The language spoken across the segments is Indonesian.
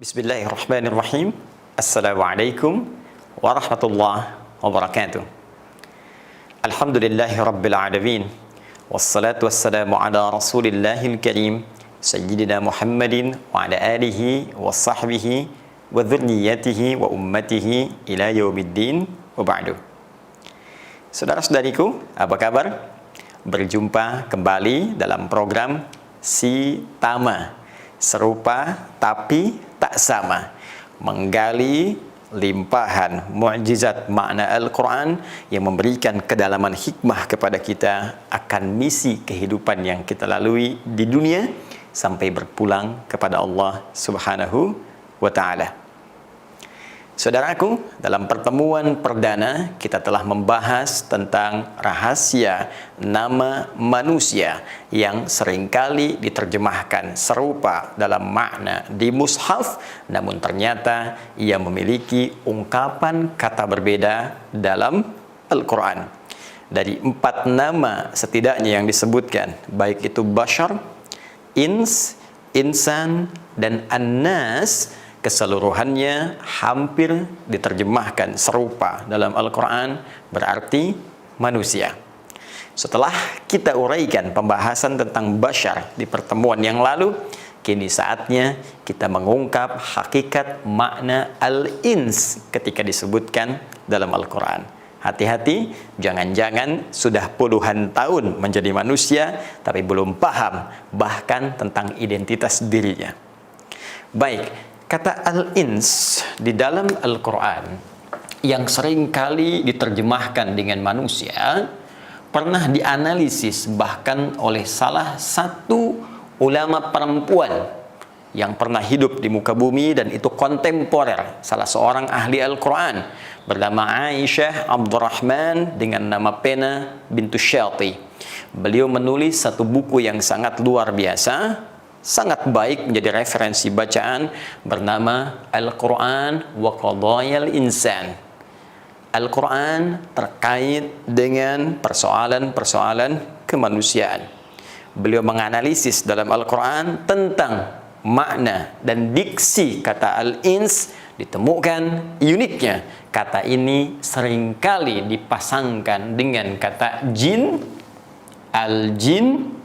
Bismillahirrahmanirrahim. Assalamualaikum warahmatullahi wabarakatuh. Alhamdulillahi rabbil alamin. Wassalatu wassalamu ala rasulillahil karim Sayyidina Muhammadin wa ala alihi wa sahbihi wa dhurniyyatihi wa ummatihi ila yaumiddin wa ba'du. Saudara-saudariku, apa kabar? Berjumpa kembali dalam program Si Tama, serupa tapi tak sama, menggali limpahan mukjizat makna Al-Quran yang memberikan kedalaman hikmah kepada kita akan misi kehidupan yang kita lalui di dunia sampai berpulang kepada Allah Subhanahu wa Ta'ala. Saudaraku, dalam pertemuan perdana kita telah membahas tentang rahasia nama manusia yang seringkali diterjemahkan serupa dalam makna di mushaf, namun ternyata ia memiliki ungkapan kata berbeda dalam Al-Quran. Dari 4 nama setidaknya yang disebutkan, baik itu bashar, ins, insan, dan annas, keseluruhannya hampir diterjemahkan serupa dalam Al-Quran, berarti manusia. Setelah kita uraikan pembahasan tentang bashar di pertemuan yang lalu, kini saatnya kita mengungkap hakikat makna al-ins ketika disebutkan dalam Al-Quran. Hati-hati, jangan-jangan sudah puluhan tahun menjadi manusia tapi belum paham bahkan tentang identitas dirinya. Baik, kata al-ins di dalam Al-Quran yang seringkali diterjemahkan dengan manusia pernah dianalisis bahkan oleh salah satu ulama perempuan yang pernah hidup di muka bumi dan itu kontemporer, salah seorang ahli Al-Quran bernama Aisyah Abdurrahman dengan nama pena bintu Syati. Beliau menulis satu buku yang sangat luar biasa, sangat baik menjadi referensi bacaan, bernama Al-Quran wa Qadayal Insan. Al-Quran terkait dengan persoalan-persoalan kemanusiaan. Beliau menganalisis dalam Al-Quran tentang makna dan diksi kata al-ins. Ditemukan uniknya, kata ini seringkali dipasangkan dengan kata jin, al-jin,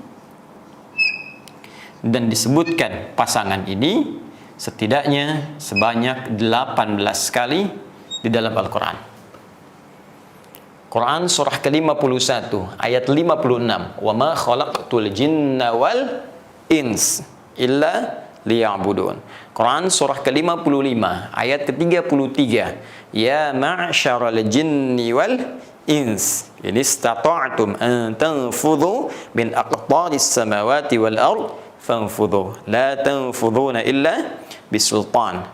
dan disebutkan pasangan ini setidaknya sebanyak 18 kali di dalam Al-Quran. Quran surah ke-51 ayat 56, "Wa ma khalaqtul jinna wal ins illa liya'budun." Quran surah ke-55 ayat ke-33, "Ya ma'syaral jinni wal ins in istata'tum an tanfudhu min aqtaris samawati wal ard fanfudhu la tanfudhuna illa bisultan."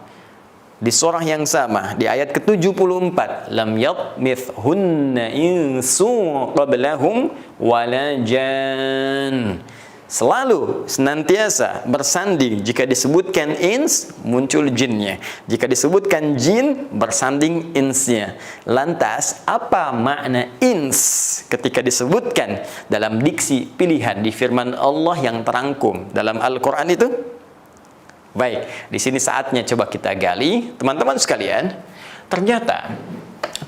Di surah yang sama di ayat ke-74, "Lam yatmithhunna insu qablahum wala jan." Selalu senantiasa bersanding, jika disebutkan ins muncul jinnya, jika disebutkan jin bersanding insnya. Lantas apa makna ins ketika disebutkan dalam diksi pilihan di firman Allah yang terangkum dalam Al-Quran itu? Baik, di sini saatnya coba kita gali, teman-teman sekalian. Ternyata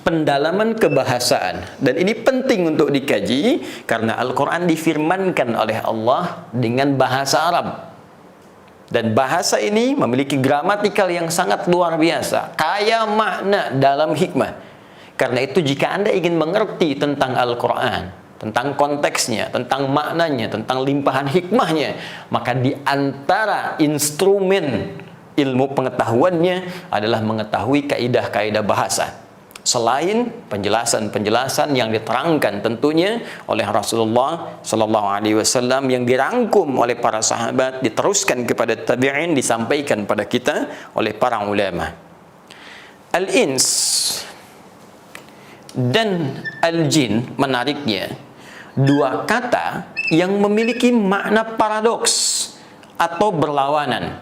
pendalaman kebahasaan, dan ini penting untuk dikaji karena Al-Quran difirmankan oleh Allah dengan bahasa Arab, dan bahasa ini memiliki gramatikal yang sangat luar biasa, kaya makna dalam hikmah. Karena itu jika Anda ingin mengerti tentang Al-Quran, tentang konteksnya, tentang maknanya, tentang limpahan hikmahnya, maka di antara instrumen ilmu pengetahuannya adalah mengetahui kaidah-kaidah bahasa. Selain penjelasan-penjelasan yang diterangkan tentunya oleh Rasulullah Sallallahu Alaihi Wasallam yang dirangkum oleh para sahabat, diteruskan kepada tabi'in, disampaikan pada kita oleh para ulama. Al-ins dan al-jin, menariknya, dua kata yang memiliki makna paradoks atau berlawanan.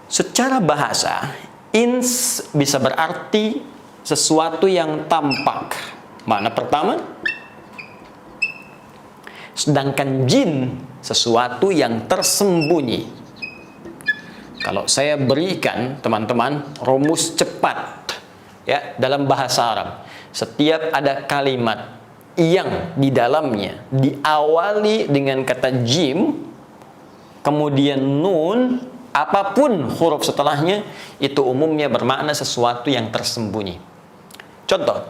Secara bahasa, ins bisa berarti sesuatu yang tampak, makna pertama. Sedangkan jin sesuatu yang tersembunyi. Kalau saya berikan teman-teman rumus cepat ya dalam bahasa Arab, setiap ada kalimat yang di dalamnya diawali dengan kata jim, kemudian nun, apapun huruf setelahnya, itu umumnya bermakna sesuatu yang tersembunyi. Contoh,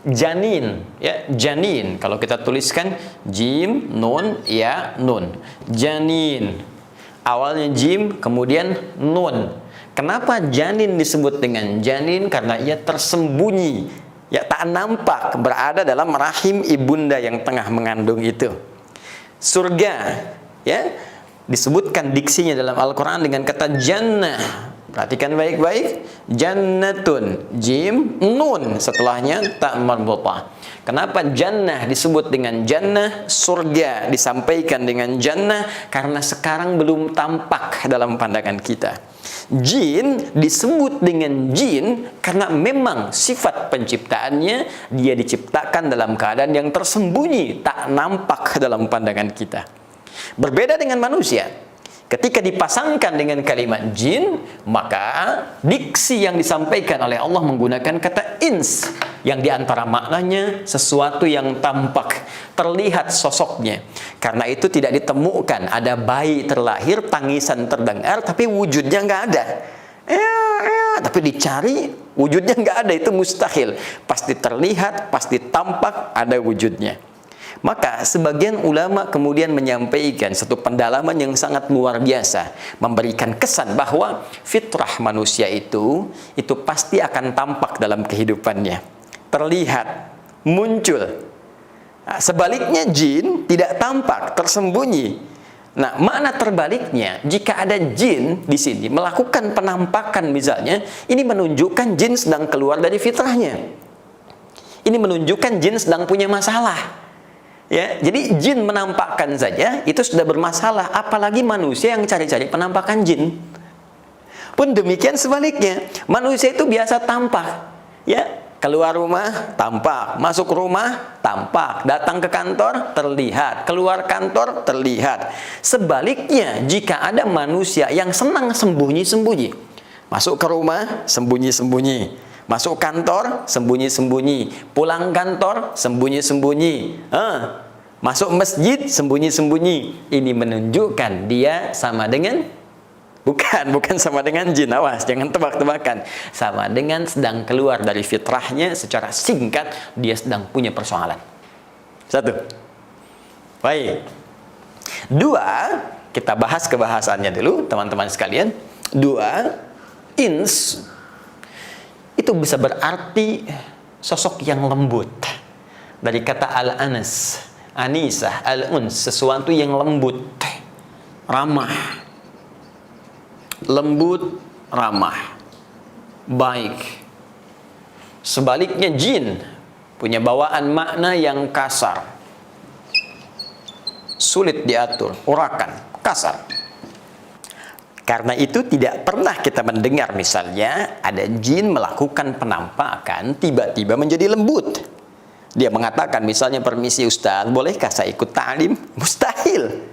janin, ya, janin. Kalau kita tuliskan jim, nun, ya, nun. Janin. Awalnya jim, kemudian nun. Kenapa janin disebut dengan janin? Karena ia tersembunyi. Ya, tak nampak, berada dalam rahim ibunda yang tengah mengandung itu. Surga, ya, disebutkan diksinya dalam Al-Quran dengan kata jannah. Perhatikan baik-baik. Jannatun, jim, nun, setelahnya tak marbutah. Kenapa jannah disebut dengan jannah, surga disampaikan dengan jannah? Karena sekarang belum tampak dalam pandangan kita. Jin disebut dengan jin karena memang sifat penciptaannya, dia diciptakan dalam keadaan yang tersembunyi, tak nampak dalam pandangan kita. Berbeda dengan manusia. Ketika dipasangkan dengan kalimat jin, maka diksi yang disampaikan oleh Allah menggunakan kata ins, yang diantara maknanya sesuatu yang tampak, terlihat sosoknya. Karena itu tidak ditemukan ada bayi terlahir, tangisan terdengar, tapi wujudnya nggak ada. Tapi dicari, wujudnya nggak ada, itu mustahil. Pasti terlihat, pasti tampak, ada wujudnya. Maka sebagian ulama kemudian menyampaikan satu pendalaman yang sangat luar biasa, memberikan kesan bahwa fitrah manusia itu pasti akan tampak dalam kehidupannya, terlihat, muncul. Nah, sebaliknya jin tidak tampak, tersembunyi. Nah, makna terbaliknya, jika ada jin di sini melakukan penampakan misalnya, ini menunjukkan jin sedang keluar dari fitrahnya. Ini menunjukkan jin sedang punya masalah. Ya, jadi jin menampakkan saja itu sudah bermasalah, apalagi manusia yang cari-cari penampakan jin. Pun demikian sebaliknya, manusia itu biasa tampak. Ya, keluar rumah tampak, masuk rumah tampak, datang ke kantor terlihat, keluar kantor terlihat. Sebaliknya, jika ada manusia yang senang sembunyi-sembunyi, masuk ke rumah sembunyi-sembunyi, masuk kantor, sembunyi-sembunyi. Pulang kantor, sembunyi-sembunyi. Masuk masjid, sembunyi-sembunyi. Ini menunjukkan dia sama dengan, bukan sama dengan jin. Awas, jangan tebak-tebakan. Sama dengan sedang keluar dari fitrahnya, secara singkat, dia sedang punya persoalan. Satu. Baik. Dua, kita bahas kebahasannya dulu, teman-teman sekalian. Dua, ins itu bisa berarti sosok yang lembut. Dari kata al-anas, anisah, al-uns, sesuatu yang lembut, ramah. Lembut, ramah, baik. Sebaliknya jin punya bawaan makna yang kasar, sulit diatur, urakan, kasar. Karena itu tidak pernah kita mendengar misalnya ada jin melakukan penampakan tiba-tiba menjadi lembut. Dia mengatakan misalnya, permisi Ustaz, bolehkah saya ikut ta'lim? Mustahil.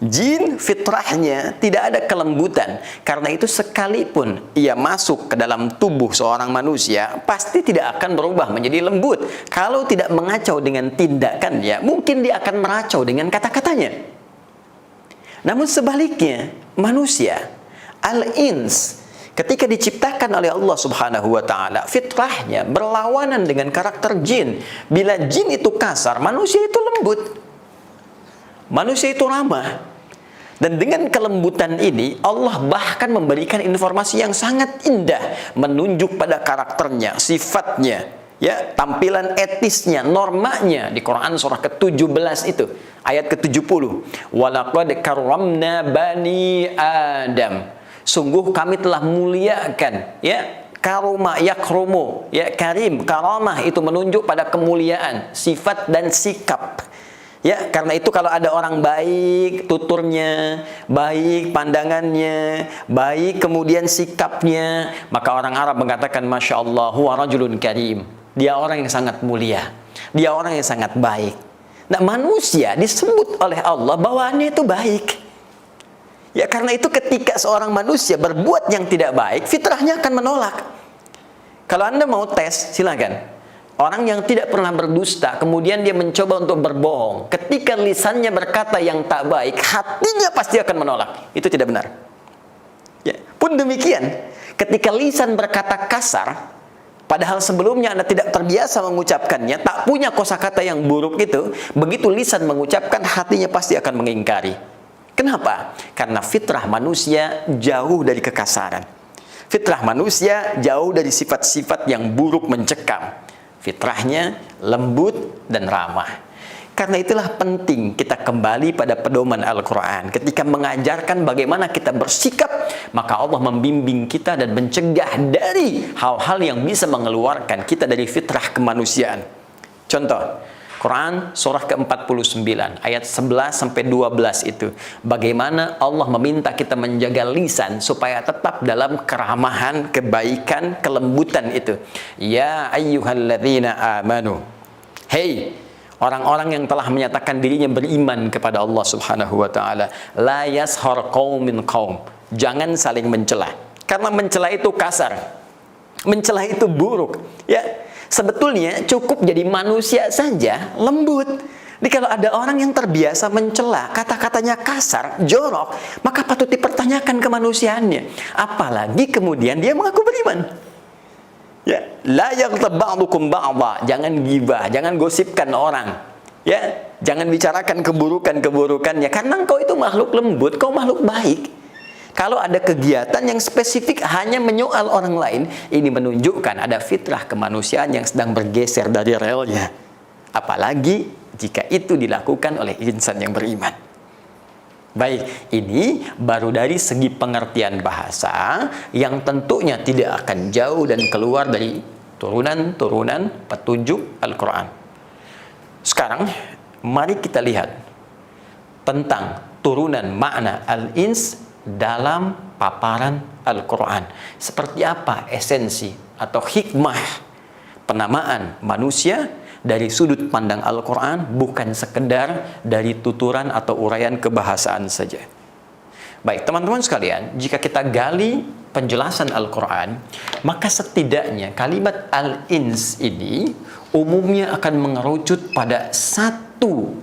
Jin fitrahnya tidak ada kelembutan. Karena itu sekalipun ia masuk ke dalam tubuh seorang manusia, pasti tidak akan berubah menjadi lembut. Kalau tidak mengacau dengan tindakannya, mungkin dia akan meracau dengan kata-katanya. Namun sebaliknya, manusia, al-ins, ketika diciptakan oleh Allah Subhanahu wa Ta'ala, fitrahnya berlawanan dengan karakter jin. Bila jin itu kasar, manusia itu lembut, manusia itu ramah. Dan dengan kelembutan ini, Allah bahkan memberikan informasi yang sangat indah, menunjuk pada karakternya, sifatnya, ya, tampilan etisnya, normanya. Di Quran surah ke-17 itu, ayat ke-70. Walaqad karramna bani Adam. Sungguh kami telah muliakan, ya, karoma yakrumu, ya, karim, karamah itu menunjuk pada kemuliaan, sifat dan sikap. Ya, karena itu kalau ada orang baik tuturnya, baik pandangannya, baik kemudian sikapnya, maka orang Arab mengatakan Masya Allah, huwa rajulun karim. Dia orang yang sangat mulia, dia orang yang sangat baik. Nah, manusia disebut oleh Allah bawaannya itu baik. Ya karena itu ketika seorang manusia berbuat yang tidak baik, fitrahnya akan menolak. Kalau Anda mau tes, silakan. Orang yang tidak pernah berdusta, kemudian dia mencoba untuk berbohong. Ketika lisannya berkata yang tak baik, hatinya pasti akan menolak. Itu tidak benar. Ya, pun demikian, ketika lisan berkata kasar, padahal sebelumnya Anda tidak terbiasa mengucapkannya, tak punya kosakata yang buruk itu, begitu lisan mengucapkan, hatinya pasti akan mengingkari. Kenapa? Karena fitrah manusia jauh dari kekasaran. Fitrah manusia jauh dari sifat-sifat yang buruk mencekam. Fitrahnya lembut dan ramah. Karena itulah penting kita kembali pada pedoman Al-Quran. Ketika mengajarkan bagaimana kita bersikap, maka Allah membimbing kita dan mencegah dari hal-hal yang bisa mengeluarkan kita dari fitrah kemanusiaan. Contoh, Quran surah ke-49 ayat 11-12 itu. Bagaimana Allah meminta kita menjaga lisan supaya tetap dalam keramahan, kebaikan, kelembutan itu. Ya ayyuhalladzina amanu. Hei orang-orang yang telah menyatakan dirinya beriman kepada Allah Subhanahu wa taala, la yashar qaumin qaum. Jangan saling mencela. Karena mencela itu kasar. Mencela itu buruk, ya. Sebetulnya cukup jadi manusia saja lembut. Jadi kalau ada orang yang terbiasa mencela, kata-katanya kasar, jorok, maka patut dipertanyakan kemanusiaannya. Apalagi kemudian dia mengaku beriman. Ya, la yaghtab ba'dukum ba'dha. Jangan gibah, jangan gosipkan orang. Ya, jangan bicarakan keburukan-keburukannya karena engkau itu makhluk lembut, kau makhluk baik. Kalau ada kegiatan yang spesifik hanya menyoal orang lain, ini menunjukkan ada fitrah kemanusiaan yang sedang bergeser dari relnya. Apalagi jika itu dilakukan oleh insan yang beriman. Baik, ini baru dari segi pengertian bahasa yang tentunya tidak akan jauh dan keluar dari turunan-turunan petunjuk Al-Quran. Sekarang, mari kita lihat tentang turunan makna al-ins dalam paparan Al-Quran. Seperti apa esensi atau hikmah penamaan manusia dari sudut pandang Al-Quran, bukan sekedar dari tuturan atau uraian kebahasaan saja. Baik, teman-teman sekalian, jika kita gali penjelasan Al-Quran, maka setidaknya kalimat al-ins ini umumnya akan mengerucut pada satu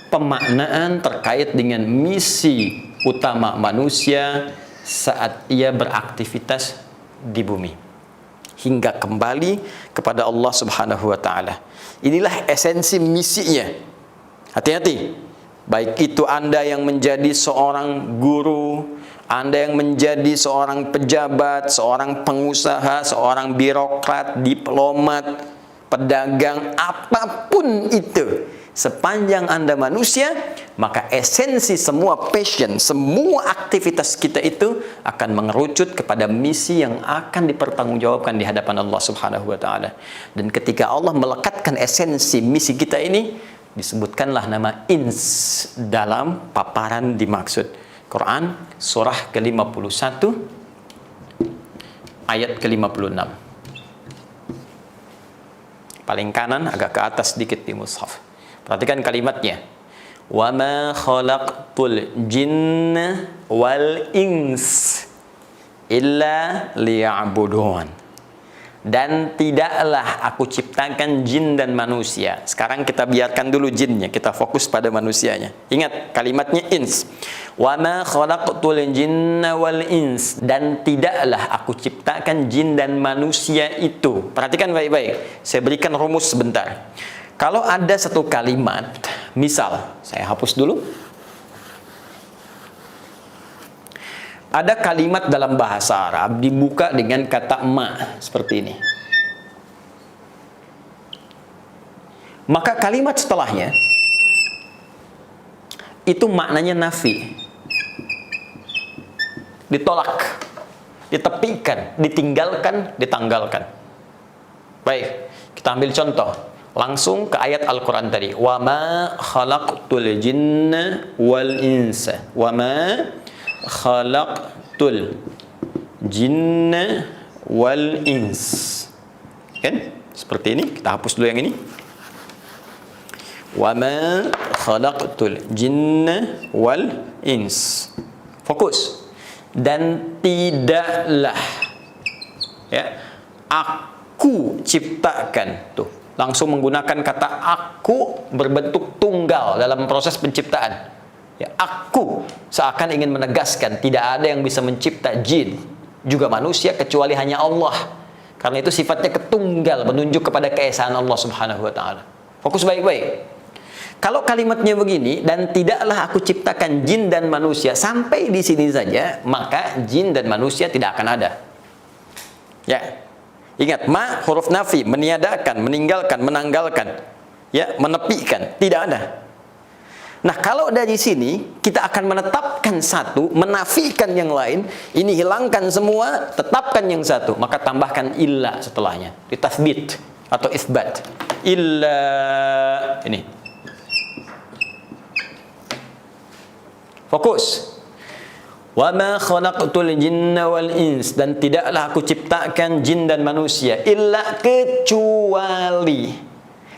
pemaknaan terkait dengan misi utama manusia saat ia beraktivitas di bumi hingga kembali kepada Allah Subhanahu wa taala. Inilah esensi misinya. Hati-hati. Baik itu Anda yang menjadi seorang guru, Anda yang menjadi seorang pejabat, seorang pengusaha, seorang birokrat, diplomat, pedagang, apapun itu. Sepanjang Anda manusia, maka esensi semua passion, semua aktivitas kita itu akan mengerucut kepada misi yang akan dipertanggungjawabkan di hadapan Allah Subhanahu wa taala. Dan ketika Allah melekatkan esensi misi kita ini, disebutkanlah nama ins dalam paparan dimaksud. Quran surah ke-51 ayat ke-56. Paling kanan agak ke atas sedikit di mushaf. Perhatikan kalimatnya. Wa ma khalaqtul jinna wal ins illa liya'budun. Dan tidaklah aku ciptakan jin dan manusia. Sekarang kita biarkan dulu jinnya, kita fokus pada manusianya. Ingat kalimatnya ins. Wa ma khalaqtul jinna wal ins. Dan tidaklah aku ciptakan jin dan manusia itu. Perhatikan baik-baik. Saya berikan rumus sebentar. Kalau ada satu kalimat, misal, saya hapus dulu. Ada kalimat dalam bahasa Arab dibuka dengan kata ma, seperti ini. Maka kalimat setelahnya, itu maknanya nafi. Ditolak, ditepikan, ditinggalkan, ditanggalkan. Baik, kita ambil contoh. Langsung ke ayat Al-Quran tadi. Wa ma khalaqtul jinna wal insa. Wa ma khalaqtul jinna wal ins. Kan? Seperti ini. Kita hapus dulu yang ini. Wa ma khalaqtul jinna wal ins. Fokus. Dan tidaklah, ya, aku ciptakan. Tuh, langsung menggunakan kata aku berbentuk tunggal dalam proses penciptaan. Ya, aku seakan ingin menegaskan tidak ada yang bisa mencipta jin juga manusia kecuali hanya Allah. Karena itu sifatnya ketunggal, menunjuk kepada keesaan Allah Subhanahu wa taala. Fokus baik-baik. Kalau kalimatnya begini, dan tidaklah aku ciptakan jin dan manusia, sampai di sini saja, maka jin dan manusia tidak akan ada. Ya. Ingat, ma huruf nafi, meniadakan, meninggalkan, menanggalkan, ya, menepikan, tidak ada. Nah, kalau dari sini kita akan menetapkan satu, menafikan yang lain, ini hilangkan semua, tetapkan yang satu, maka tambahkan illa setelahnya, ditathbit atau isbat. Illa ini. Fokus. Wa ma khalaqtul jinna wal ins, dan tidaklah aku ciptakan jin dan manusia illa kecuali.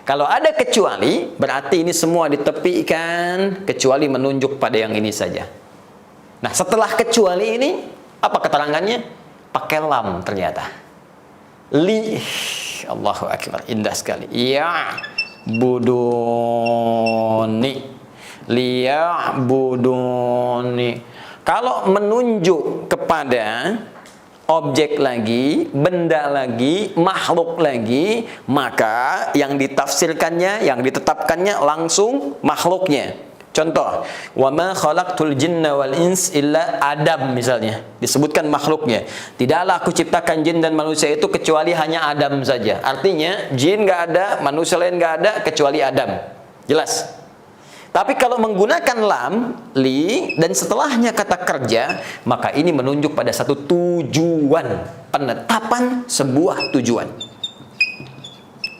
Kalau ada kecuali, berarti ini semua ditepikan, kecuali menunjuk pada yang ini saja. Nah, setelah kecuali ini, apa keterangannya? Pakai lam ternyata. Li, Allahu Akbar, indah sekali. Ya buduni, liya buduni. Kalau menunjuk kepada objek lagi, benda lagi, makhluk lagi, maka yang ditafsirkannya, yang ditetapkannya langsung makhluknya. Contoh, wa ma khalaqtul jinna wal ins illa Adam misalnya, disebutkan makhluknya. Tidaklah aku ciptakan jin dan manusia itu kecuali hanya Adam saja. Artinya jin nggak ada, manusia lain nggak ada kecuali Adam. Jelas? Tapi kalau menggunakan lam, li, dan setelahnya kata kerja, maka ini menunjuk pada satu tujuan, penetapan sebuah tujuan.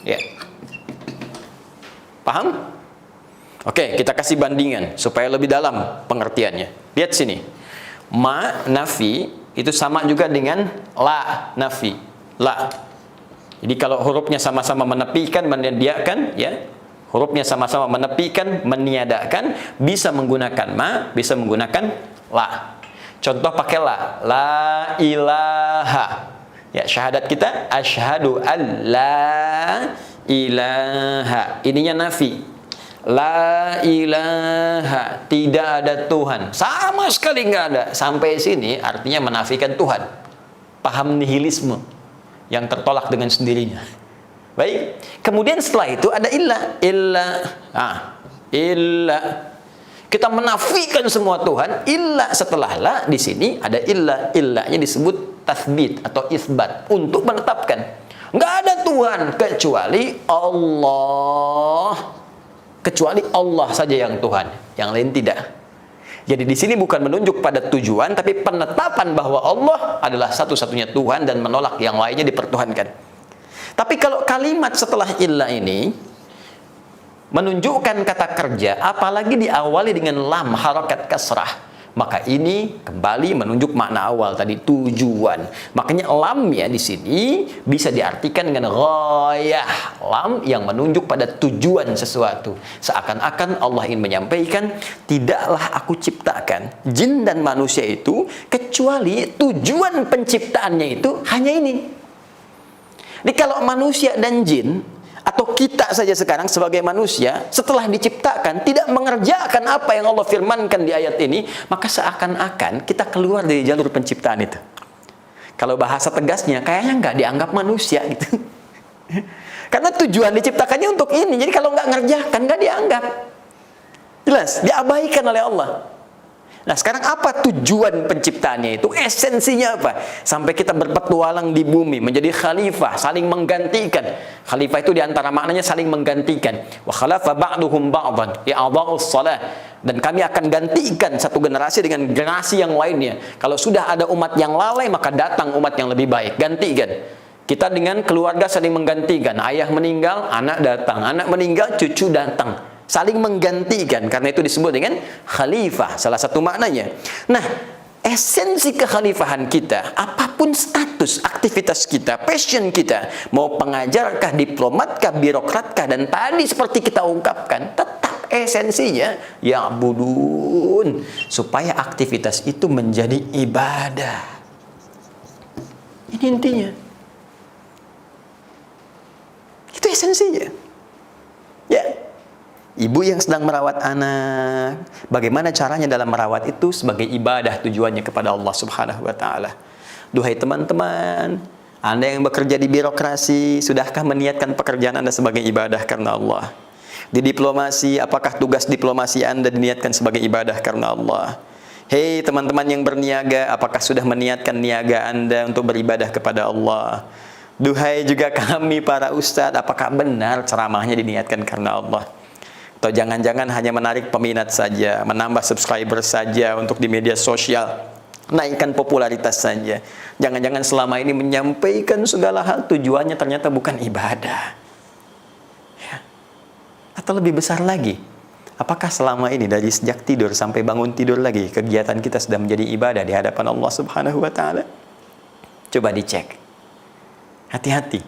Ya. Paham? Oke, kita kasih bandingan supaya lebih dalam pengertiannya. Lihat sini. Ma nafi itu sama juga dengan la nafi. La. Jadi kalau hurufnya sama-sama menepikan, menyediakan, ya. Hurufnya sama-sama menepikan, meniadakan, bisa menggunakan ma, bisa menggunakan la. Contoh pakai la. La ilaha. Ya, syahadat kita asyhadu an la ilaha. Ininya nafi. La ilaha, tidak ada Tuhan. Sama sekali nggak ada. Sampai sini artinya menafikan Tuhan. Paham nihilisme yang tertolak dengan sendirinya. Baik, kemudian setelah itu ada illa. Illa. Kita menafikan semua Tuhan, illa setelah la di sini ada illa. Illanya disebut tathbit atau isbat untuk menetapkan. Nggak ada Tuhan kecuali Allah. Kecuali Allah saja yang Tuhan, yang lain tidak. Jadi di sini bukan menunjuk pada tujuan, tapi penetapan bahwa Allah adalah satu-satunya Tuhan dan menolak yang lainnya dipertuhankan. Tapi kalau kalimat setelah illa ini menunjukkan kata kerja, apalagi diawali dengan lam harakat kasrah, maka ini kembali menunjuk makna awal tadi, tujuan. Makanya lamnya di sini bisa diartikan dengan ghayah, lam yang menunjuk pada tujuan sesuatu. Seakan-akan Allah ingin menyampaikan, tidaklah aku ciptakan jin dan manusia itu kecuali tujuan penciptaannya itu hanya ini. Jadi kalau manusia dan jin, atau kita saja sekarang sebagai manusia, setelah diciptakan tidak mengerjakan apa yang Allah firmankan di ayat ini, maka seakan-akan kita keluar dari jalur penciptaan itu. Kalau bahasa tegasnya, kayaknya nggak dianggap manusia gitu. Karena tujuan diciptakannya untuk ini, jadi kalau nggak ngerjakan nggak dianggap. Jelas, diabaikan oleh Allah. Nah, sekarang apa tujuan penciptaannya itu? Esensinya apa? Sampai kita berpetualang di bumi, menjadi khalifah, saling menggantikan. Khalifah itu diantara maknanya saling menggantikan. Wa khalafa ba'duhum ba'dan i'adha'us shalah. Dan kami akan gantikan satu generasi dengan generasi yang lainnya. Kalau sudah ada umat yang lalai, maka datang umat yang lebih baik. Gantikan. Kita dengan keluarga saling menggantikan. Ayah meninggal, anak datang. Anak meninggal, cucu datang. Saling menggantikan, karena itu disebut dengan khalifah, salah satu maknanya. Nah, esensi kekhalifahan kita, apapun status, aktivitas kita, passion kita, mau pengajarkah, diplomatkah, birokratkah, dan tadi seperti kita ungkapkan, tetap esensinya ya'budun, supaya aktivitas itu menjadi ibadah. Ini intinya. Itu esensinya. Ya. Ibu yang sedang merawat anak, bagaimana caranya dalam merawat itu sebagai ibadah, tujuannya kepada Allah Subhanahu wa taala. Duhai teman-teman, Anda yang bekerja di birokrasi, sudahkah meniatkan pekerjaan Anda sebagai ibadah karena Allah? Di diplomasi, apakah tugas diplomasi Anda diniatkan sebagai ibadah karena Allah? Hei teman-teman yang berniaga, apakah sudah meniatkan niaga Anda untuk beribadah kepada Allah? Duhai juga kami para ustadz, apakah benar ceramahnya diniatkan karena Allah? Atau jangan-jangan hanya menarik peminat saja, menambah subscriber saja untuk di media sosial, naikkan popularitas saja. Jangan-jangan selama ini menyampaikan segala hal tujuannya ternyata bukan ibadah. Ya. Atau lebih besar lagi, apakah selama ini dari sejak tidur sampai bangun tidur lagi, kegiatan kita sudah menjadi ibadah di hadapan Allah Subhanahu wa taala? Coba dicek. Hati-hati.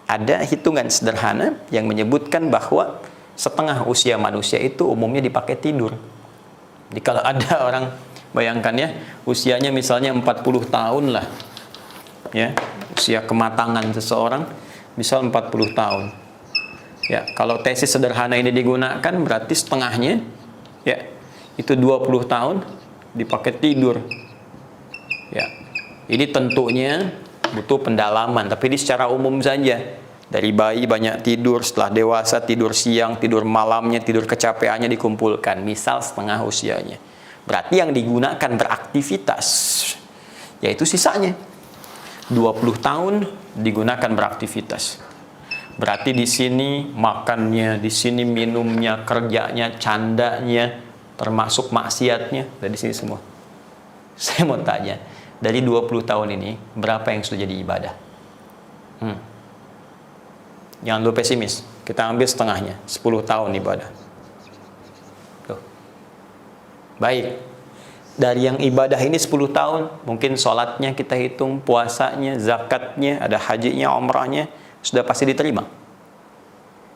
Ada hitungan sederhana yang menyebutkan bahwa setengah usia manusia itu umumnya dipakai tidur. Jadi kalau ada orang, bayangkan ya, usianya misalnya 40 tahun lah, ya, usia kematangan seseorang misal 40 tahun. Ya, kalau tesis sederhana ini digunakan berarti setengahnya, ya, itu 20 tahun dipakai tidur. Ya, ini tentunya butuh pendalaman, tapi ini secara umum saja. Dari bayi banyak tidur, setelah dewasa tidur siang, tidur malamnya, tidur kecapeannya dikumpulkan, misal setengah usianya. Berarti yang digunakan beraktivitas, yaitu sisanya 20 tahun digunakan beraktivitas. Berarti di sini makannya, di sini minumnya, kerjanya, candanya, termasuk maksiatnya, dari sini semua. Saya mau tanya, dari 20 tahun ini berapa yang sudah jadi ibadah? Jangan lu pesimis, kita ambil setengahnya, 10 tahun ibadah. Tuh. Baik, dari yang ibadah ini 10 tahun, mungkin sholatnya kita hitung, puasanya, zakatnya, ada hajinya, umrahnya, sudah pasti diterima.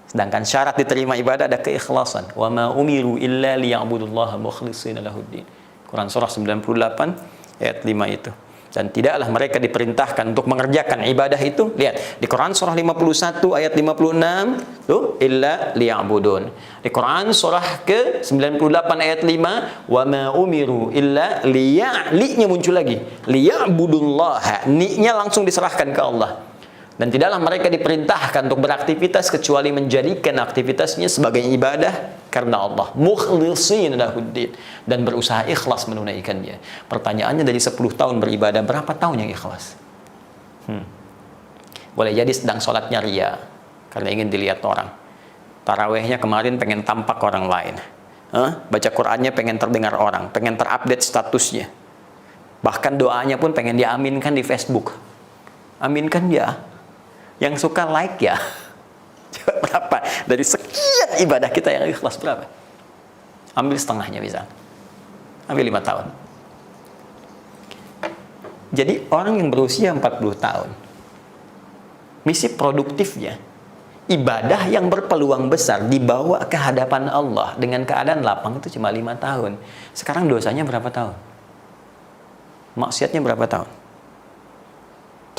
Sedangkan syarat diterima ibadah ada keikhlasan. Wa ma umiru illa liya'budullaha mukhlishina lahuddin. Quran surah 98 ayat 5 itu. Dan tidaklah mereka diperintahkan untuk mengerjakan ibadah itu. Lihat, di Quran surah 51 ayat 56, tuh, illa liya'budun. Di Quran surah ke-98 ayat 5, wa ma umiru illa li-nya muncul lagi. Liya'budullaha, ni-nya langsung diserahkan ke Allah. Dan tidaklah mereka diperintahkan untuk beraktivitas kecuali menjadikan aktivitasnya sebagai ibadah karena Allah, mukhlishina lahuddin, dan berusaha ikhlas menunaikannya. Pertanyaannya, dari 10 tahun beribadah, berapa tahun yang ikhlas? Boleh jadi sedang sholatnya ria karena ingin dilihat orang. Tarawehnya kemarin pengen tampak orang lain. Baca Qur'annya pengen terdengar orang, pengen terupdate statusnya. Bahkan doanya pun pengen diaminkan di Facebook. Aminkan ya. Yang suka like ya. Coba berapa? Dari sekian ibadah kita yang ikhlas berapa? Ambil setengahnya bisa. Ambil 5 tahun. Jadi orang yang berusia 40 tahun, misi produktifnya, ibadah yang berpeluang besar dibawa ke hadapan Allah dengan keadaan lapang itu cuma 5 tahun. Sekarang dosanya berapa tahun? Maksiatnya berapa tahun?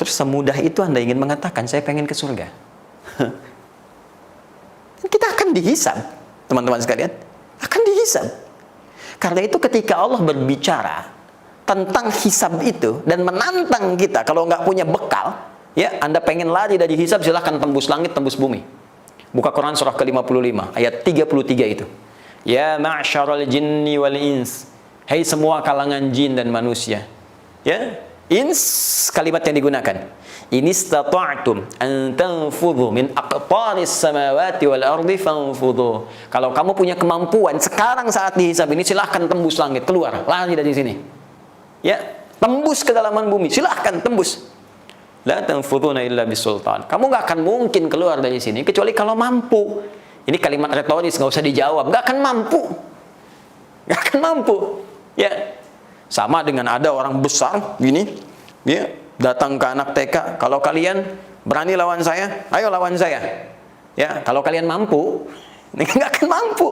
Terus semudah itu Anda ingin mengatakan, saya pengen ke surga. Kita akan dihisab, teman-teman sekalian. Akan dihisab. Karena itu ketika Allah berbicara tentang hisab itu dan menantang kita, kalau nggak punya bekal, ya, Anda pengen lari dari hisab, silahkan tembus langit, tembus bumi. Buka Quran surah ke-55, ayat 33 itu. Ya ma'syaral jinni wal ins. Hai semua kalangan jin dan manusia. Ya, ins kalimat yang digunakan. In istata'tum an tanfudhu min aqtaris samawati wal ardi fanfudhu. Kalau kamu punya kemampuan sekarang saat dihisab ini, silahkan tembus langit, keluar, lari dari sini. Ya, tembus kedalaman bumi, silahkan tembus. La tanfudhuna illa bisultan. Kamu nggak akan mungkin keluar dari sini kecuali kalau mampu. Ini kalimat retoris, nggak usah dijawab. Nggak akan mampu. Nggak akan mampu. Ya, sama dengan ada orang besar gini, ya, datang ke anak TK, kalau kalian berani lawan saya, ayo lawan saya. Ya, kalau kalian mampu, Nggak akan mampu.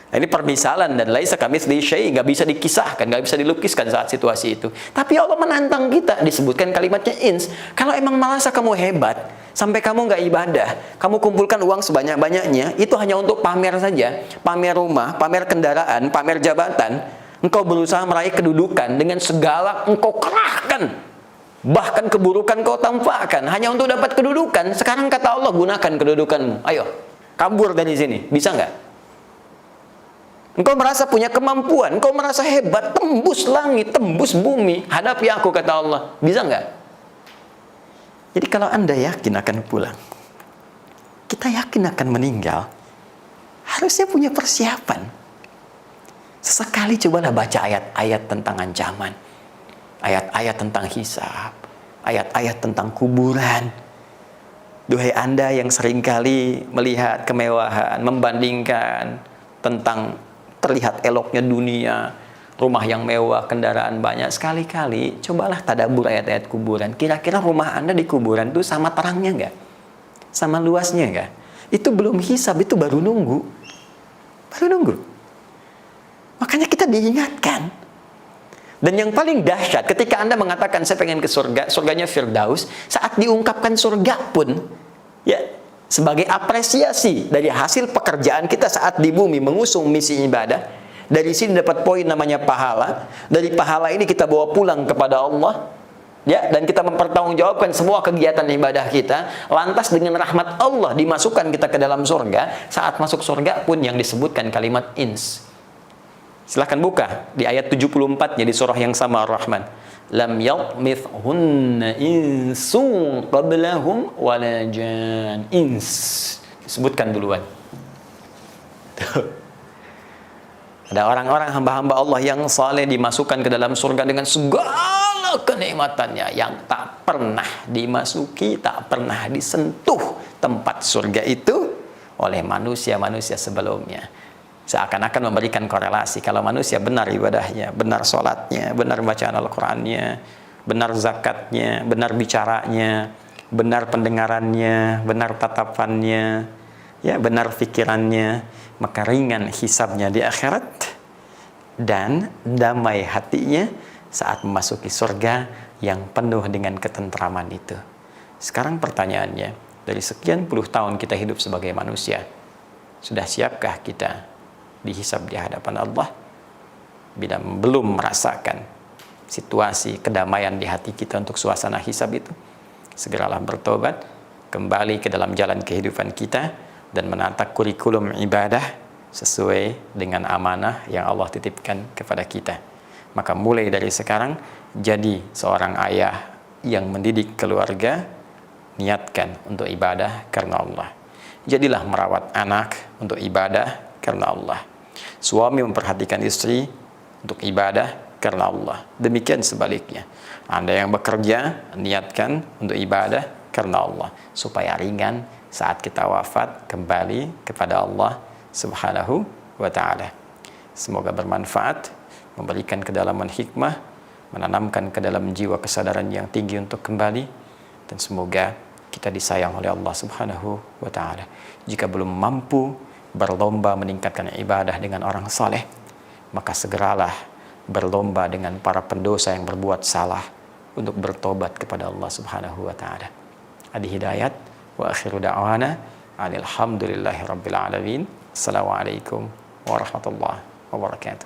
Nah, ini permisalan, dan laisa kamitslihi syai', nggak bisa dikisahkan, nggak bisa dilukiskan saat situasi itu. Tapi Allah menantang kita, disebutkan kalimatnya ins. Kalau emang merasa kamu hebat, sampai kamu nggak ibadah, kamu kumpulkan uang sebanyak-banyaknya, itu hanya untuk pamer saja, pamer rumah, pamer kendaraan, pamer jabatan. Engkau berusaha meraih kedudukan dengan segala engkau kerahkan, bahkan keburukan kau tampakkan hanya untuk dapat kedudukan. Sekarang kata Allah, gunakan kedudukanmu. Ayo, kabur dari sini. Bisa nggak? Engkau merasa punya kemampuan, engkau merasa hebat, tembus langit, tembus bumi, hadapi aku, kata Allah. Bisa nggak? Jadi kalau Anda yakin akan pulang, kita yakin akan meninggal, harusnya punya persiapan. Sesekali cobalah baca ayat-ayat tentang ancaman, ayat-ayat tentang hisab, ayat-ayat tentang kuburan. Duhai Anda yang seringkali melihat kemewahan, membandingkan tentang terlihat eloknya dunia, rumah yang mewah, kendaraan banyak. Sekali-kali cobalah tadabbur ayat-ayat kuburan. Kira-kira rumah Anda di kuburan itu sama terangnya nggak? Sama luasnya nggak? Itu belum hisab, itu baru nunggu. Baru nunggu. Makanya kita diingatkan. Dan yang paling dahsyat, ketika Anda mengatakan saya pengen ke surga, surganya Firdaus, saat diungkapkan surga pun, ya, sebagai apresiasi dari hasil pekerjaan kita saat di bumi mengusung misi ibadah, dari sini dapat poin namanya pahala. Dari pahala ini kita bawa pulang kepada Allah, ya, dan kita mempertanggungjawabkan semua kegiatan ibadah kita. Lantas dengan rahmat Allah dimasukkan kita ke dalam surga. Saat masuk surga pun yang disebutkan kalimat ins. Silahkan buka di ayat 74-nya di surah yang sama, Ar-Rahman. Lam yatmithhunna insun qablahum wala jan. Ins disebutkan duluan. Tuh. Ada orang-orang hamba-hamba Allah yang saleh dimasukkan ke dalam surga dengan segala kenikmatannya yang tak pernah dimasuki, tak pernah disentuh tempat surga itu oleh manusia-manusia sebelumnya. Seakan-akan memberikan korelasi, kalau manusia benar ibadahnya, benar sholatnya, benar bacaan Al-Qurannya, benar zakatnya, benar bicaranya, benar pendengarannya, benar tatapannya, ya, benar pikirannya, maka ringan hisabnya di akhirat dan damai hatinya saat memasuki surga yang penuh dengan ketentraman itu. Sekarang pertanyaannya, dari sekian puluh tahun kita hidup sebagai manusia, sudah siapkah kita dihisab di hadapan Allah? Bila belum merasakan situasi kedamaian di hati kita untuk suasana hisab itu, segeralah bertobat, kembali ke dalam jalan kehidupan kita, dan menata kurikulum ibadah sesuai dengan amanah yang Allah titipkan kepada kita. Maka mulai dari sekarang, jadi seorang ayah yang mendidik keluarga, niatkan untuk ibadah karena Allah. Jadilah merawat anak untuk ibadah karena Allah. Suami memperhatikan istri untuk ibadah karena Allah. Demikian sebaliknya. Anda yang bekerja, niatkan untuk ibadah karena Allah, supaya ringan saat kita wafat kembali kepada Allah Subhanahu wa ta'ala. Semoga bermanfaat, memberikan kedalaman hikmah, menanamkan ke dalam jiwa kesadaran yang tinggi untuk kembali, dan semoga kita disayang oleh Allah Subhanahu wa ta'ala. Jika belum mampu berlomba meningkatkan ibadah dengan orang saleh, maka segeralah berlomba dengan para pendosa yang berbuat salah untuk bertobat kepada Allah Subhanahu wa ta'ala. Adi Hidayat, wa akhiru da'wana alhamdulillahi rabbil alamin. Assalamualaikum warahmatullahi wabarakatuh.